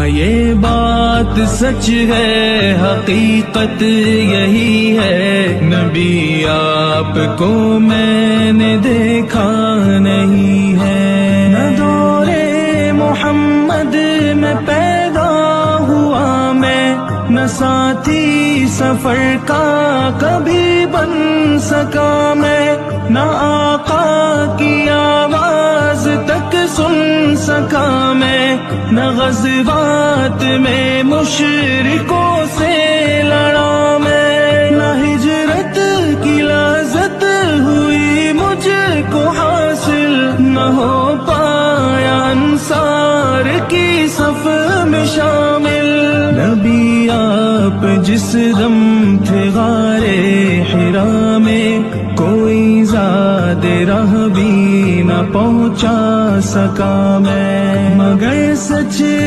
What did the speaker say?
یہ بات سچ ہے، حقیقت یہی ہے، نبی آپ کو میں نے دیکھا نہیں ہے۔ نہ دورے محمد میں پیدا ہوا میں، نہ ساتھی سفر کا کبھی بن سکا میں، نہ آقا کی آواز تک سن سکا میں، نہ غزوات میں مشرکوں سے لڑا میں، نہ ہجرت کی لذت ہوئی مجھ کو حاصل، نہ ہو پایا انصار کی صف میں شامل۔ نبی آپ جس دم تھے غارِ حرا میں، کوئی زاد راہ بھی نہ پہنچا سکا میں، مگر سچ